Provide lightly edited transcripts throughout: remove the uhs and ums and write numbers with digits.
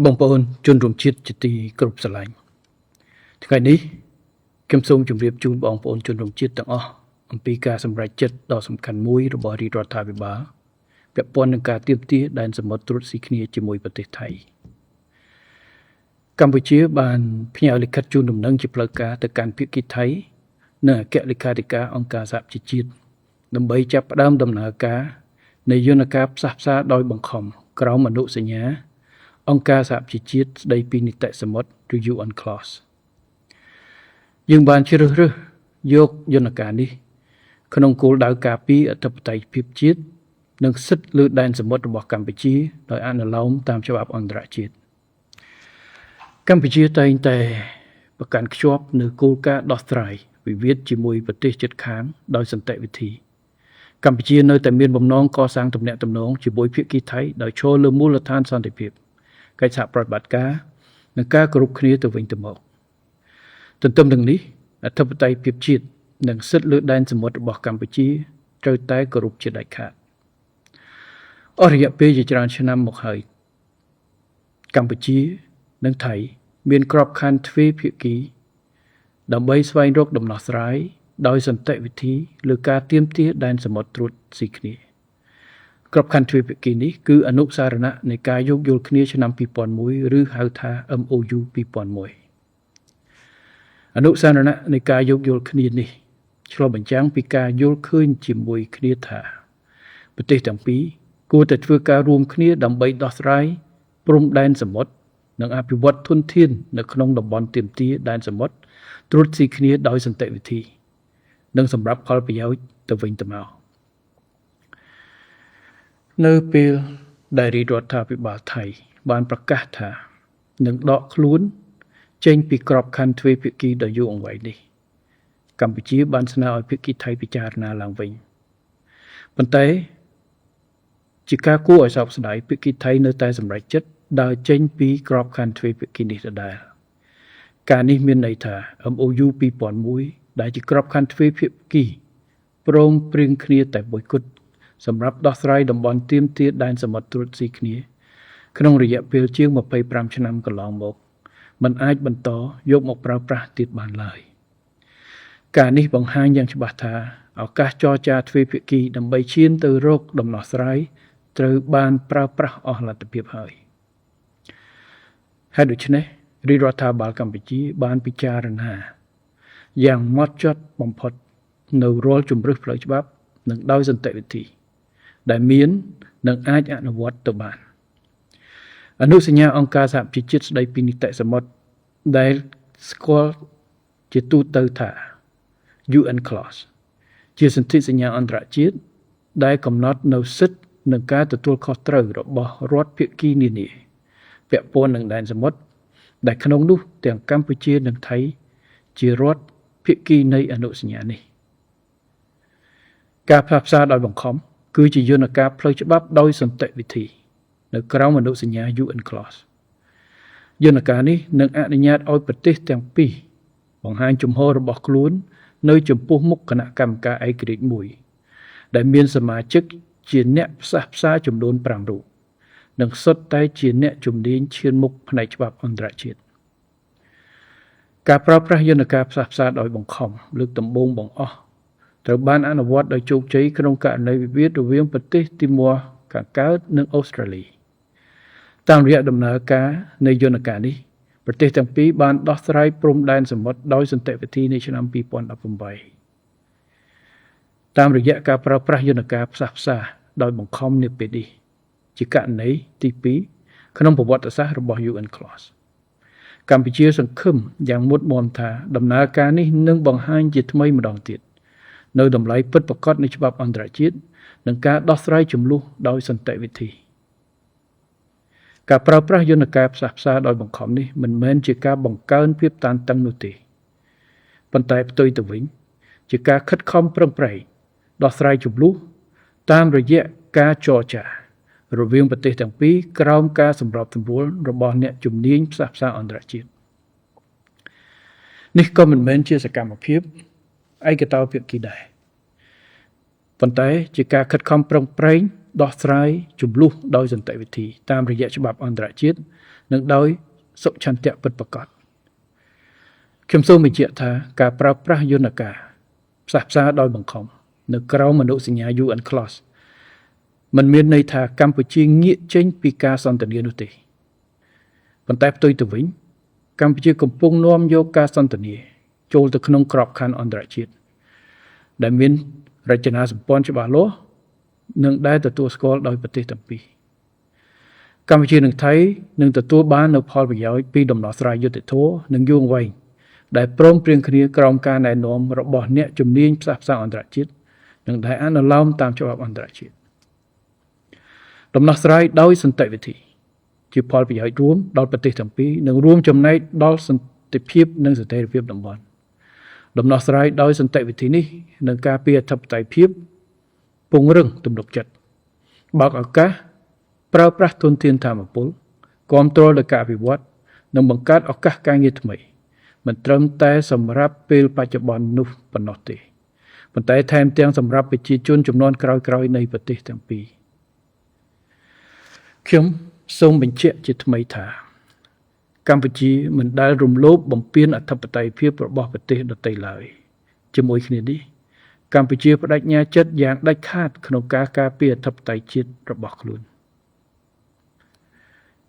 បងប្អូនជនរួមជាតិជាទីគោរពស្រឡាញ់ថ្ងៃនេះខ្ញុំសូមជម្រាបជូនបងប្អូនជនរួមជាតិទាំងអស់អំពីការសម្រេចចិត្តដ៏សំខាន់មួយរបស់រាជរដ្ឋាភិបាលពាក់ព័ន្ធនឹងការទាមទារដែនសមុទ្រត្រួតស៊ីគ្នាជាមួយប្រទេសថៃកម្ពុជាបានផ្ញើលិខិតជូនដំណឹងជាផ្លូវការទៅកាន់ភាគីថៃនិងអគ្គលេខាធិការអង្គការសហប្រជាជាតិដើម្បីចាប់ផ្ដើមដំណើរការនៃយន្តការផ្សះផ្សាដោយបង្ខំក្រោមអនុសញ្ញាអង្គការសហប្រជាជាតិស្តីពីនីតិសមុទ្រឬ UNCLOS យើងបានជ្រើសរើសយកយន្តការនេះក្នុងគោលដៅការពារអធិបតេយ្យភាពជាតិនិងសិទ្ធិលើដែនសមុទ្ររបស់កម្ពុជាដោយអនុលោមតាមច្បាប់អន្តរជាតិកម្ពុជាតែងតែប្រកាន់ខ្ជាប់នូវគោលការណ៍ដោះស្រាយវិវាទជាមួយប្រទេសជិតខាងដោយសន្តិវិធីកម្ពុជានៅតែមានបំណងកសាងទំនាក់ទំនងជាមួយភាគីថៃដោយឈរលើមូលដ្ឋានសន្តិភាពកិច្ចសហប្រតិបត្តិការនិងការគោរពគ្នាទៅវិញទៅមកទន្ទឹមនឹងនេះអធិបតេយ្យភាពជាតិនិងសិទ្ធិលើដែនសមុទ្ររបស់កម្ពុជាត្រូវតែគោរពជាដាច់ខាតអស់រយៈពេលជាច្រើនឆ្នាំមកហើយកម្ពុជានិងថៃមានក្របខ័ណ្ឌទ្វេភាគីដើម្បីស្វែងរកដំណោះស្រាយដោយសន្តិវិធីលើការទាមទារដែនសមុទ្រត្រួតស៊ីគ្នាក្របខ័ណ្ឌទ្វេភាគីនេះគឺអនុសារណៈនៃការយោគយល់គ្នាឆ្នាំ2001ឬហៅថា MOU 2001អនុសារណៈនៃការយោគយល់គ្នានេះឆ្លុះបញ្ចាំងពីការយល់ឃើញជាមួយគ្នាថាប្រទេសទាំងពីរគួរតែធ្វើការរួមគ្នាដើម្បីដោះស្រាយព្រំដែនសមុទ្រនិងអភិវឌ្ឍធនធាននៅក្នុងតំបន់ទាមទារដែនសមុទ្រត្រួតស៊ីគ្នាដោយសន្តិវិធីនិងសម្រាប់ផលប្រយោជន៍ទៅវិញទៅមកនៅពេលដែលរាជរដ្ឋាភិបាលថៃបានប្រកាសថានឹងដកខ្លួនចេញពីក្របខ័ណ្ឌទ្វេភាគីដ៏យូរអង្វែងនេះកម្ពុជាបានស្នើឲ្យភាគីថៃពិចារណាឡើងវិញប៉ុន្តែជាការគួរឲ្យសោកស្ដាយភាគីថៃនៅតែសម្រេចចិត្តដើរចេញពីក្របខ័ណ្ឌទ្វេភាគីនេះដដែលការនេះមានន័យថា MOU 2001ដែលជាក្របខ័ណ្ឌទ្វេភាគីព្រមព្រៀងគ្នាតែមួយគត់សម្រាប់ដោះស្រាយតំបន់ទាមទារដែនសមុទ្រត្រួតស៊ីគ្នាក្នុងរយៈពេលជាង25ឆ្នាំកន្លងមកមិនអាចបន្តយកមកប្រើប្រាស់ទៀតបានឡើយការនេះបង្ហាញយ៉ាងច្បាស់ថាឱកាសចរចាទ្វេភាគីដើម្បីឈានទៅរកដំណោះស្រាយត្រូវបានប្រើប្រាស់អស់លទ្ធភាពហើយហេតុដូច្នេះរាជរដ្ឋាភិបាលកម្ពុជាបានពិចារណាយ៉ាងម៉ត់ចត់បំផុតនៅរាល់ជំរើសផ្លូវច្បាប់និងដោយសន្តិវិធីដែលមាននិងអាចអនុវត្តទៅបានអនុសញ្ញាអង្គការសហប្រជាជាតិស្តីពីនីតិសមុទ្រដែលស្គាល់ជាទូទៅថា UNCLOS ជាសន្ធិសញ្ញាអន្តរជាតិដែលកំណត់នូវសិទ្ធិនិងការទទួលខុសត្រូវរបស់រដ្ឋភាគីនានាពាក់ព័ន្ធនឹងដែនសមុទ្រដែលក្នុងនោះទាំងកម្ពុជានិងថៃជារដ្ឋភាគីនៃអនុសញ្ញានេះការផ្សះផ្សាដោយបង្ខំគឺជាយន្តការផ្លូវច្បាប់ដោយសន្តិវិធីនៅក្រោមអនុសញ្ញា UNCLOS យន្តការនេះនឹងអនុញ្ញាតឲ្យប្រទេសទាំងពីរបង្ហាញជំហររបស់ខ្លួននៅចំពោះមុខគណៈកម្មការឯករាជ្យមួយដែលមានសមាជិកជាអ្នកផ្សះផ្សាចំនួន5រូបនិងសុទ្ធតែជាអ្នកជំនាញឈានមុខផ្នែកច្បាប់អន្តរជាតិការប្រើប្រាស់យន្តការផ្សះផ្សាដោយបង្ខំលើកដំបូងបង្អស់ត្រូវបានអនុវត្តដោយជោគជ័យក្នុងករណីវិវាទរវាងប្រទេសទីម៉័រខាងកើតនិងអូស្ត្រាលីតាមរយៈដំណើរការនៃយន្តការនេះប្រទេសទាំងពីរបានដោះស្រាយព្រំដែនសមុទ្រដោយសន្តិវិធីនៅឆ្នាំ2018តាមរយៈការប្រើប្រាស់យន្តការផ្សះផ្សាដោយបង្ខំនាពេលនេះជាករណីទី2ក្នុងប្រវត្តិសាស្ត្ររបស់ UNCLOS កម្ពុជាសង្ឃឹមយ៉ាងមុតមាំថាដំណើរការនេះនឹងបង្ហាញជាថ្មីម្ដងទៀតនៅតម្លៃពិតប្រាកដនៃច្បាប់អន្តរជាតិនិងការដោះស្រាយជម្លោះដោយសន្តិវិធីការប្រើប្រាស់យន្តការផ្សះផ្សាដោយបង្ខំនេះមិនមែនជាការបង្កើនភាពតានតឹងនោះទេប៉ុន្តែផ្ទុយទៅវិញជាការខិតខំប្រឹងប្រែងដោះស្រាយជម្លោះតាមរយៈការចរចារវាងប្រទេសទាំងពីរក្រោមការសម្របសម្រួលរបស់អ្នកជំនាញផ្សះផ្សាអន្តរជាតិនេះក៏មិនមែនជាសកម្មភាពឯកតោភាគីដែរប៉ុន្តែជាការខិតខំប្រឹងប្រែងដោះស្រាយជម្លោះដោយសន្តិវិធីតាមរយៈច្បាប់អន្តរជាតិ និងដោយសុឆន្ទៈពិតប្រាកដខ្ញុំសូមបញ្ជាក់ថាការប្រើប្រាស់យន្តការផ្សះផ្សាដោយបង្ខំនៅក្រៅមនោសញ្ញា UNCLOS មិនមានន័យថាកម្ពុជាងាកចេញពីការសន្ទនានោះទេប៉ុន្តែផ្ទុយទៅវិញកម្ពុជាកំពុងនាំយកការសន្ទនាចូលទៅក្នុងក្របខ័ណ្ឌអន្តរជាតិដែលមានរចនាសម្ព័ន្ធច្បាស់លាស់និងដែលទទួលស្គាល់ដោយប្រទេសទាំងពីរកម្ពុជានិងថៃនឹងទទួលបាននូវផលប្រយោជន៍ពីដំណោះស្រាយយុត្តិធម៌និងយូរអង្វែងដែលព្រមព្រៀងគ្នាក្រោមការណែនាំរបស់អ្នកជំនាញផ្សះផ្សាអន្តរជាតិនិងដែលអនុលោមតាមច្បាប់អន្តរជាតិដំណោះស្រាយដោយសន្តិវិធីជាផលប្រយោជន៍រួមដល់ប្រទេសទាំងពីរនិងរួមចំណែកដល់សន្តិភាពនិងស្ថិរភាពតំបន់ដំណោះស្រាយដោយសន្តិវិធីនេះនឹងការពារអធិបតេយ្យភាពពង្រឹងទំនុកចិត្តបើកឱកាសប្រើប្រាស់ធនធានថាមពលគាំទ្រដល់ការអភិវឌ្ឍនិងបង្កើតឱកាសការងារថ្មីមិនត្រឹមតែសម្រាប់ពេលបច្ចុប្បន្ននោះប៉ុណ្ណោះទេប៉ុន្តែថែមទាំងសម្រាប់ប្រជាជនជំនាន់ក្រោយៗនៃប្រទេសទាំងពីរខ្ញុំសូមបញ្ជាក់ជាថ្មីថាកម្ពុជាមិនដែលរំលោភបំពានអធិបតេយ្យភាពរបស់ប្រទេសដទៃឡើយជាមួយគ្នានេះកម្ពុជាបដិញ្ញាចិត្តយ៉ាងដាច់ខាតក្នុងការការពារអធិបតេយ្យជាតិរបស់ខ្លួន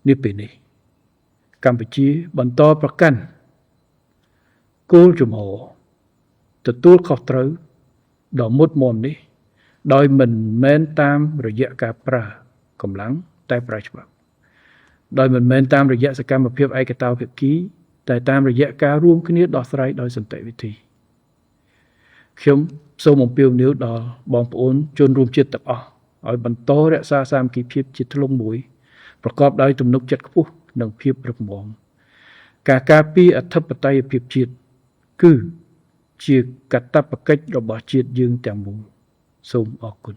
នាពេលនេះកម្ពុជាបន្តប្រកាន់គោលជំហរទទួលខុសត្រូវដ៏មុតមាំនេះដោយមិនមែនតាមរយៈការប្រើកម្លាំងតែប្រើច្បាប់ដោយមិនមែនតាមរយៈសកម្មភាពឯកតោភាគីតែតាមរយៈការរួមគ្នាដោះស្រាយដោយសន្តិវិធីខ្ញុំសូមអំពាវនាវដល់បងប្អូនជនរួមជាតិទាំងអស់ឲ្យបន្តរក្សាសាមគ្គីភាពជាធ្លុងមួយប្រកបដោយទំនុកចិត្តខ្ពស់និងភាពរឹងមាំការការពារអធិបតេយ្យភាពជាតិគឺជាកាតព្វកិច្ចរបស់ជាតិយើងទាំងមូលសូមអរគុណ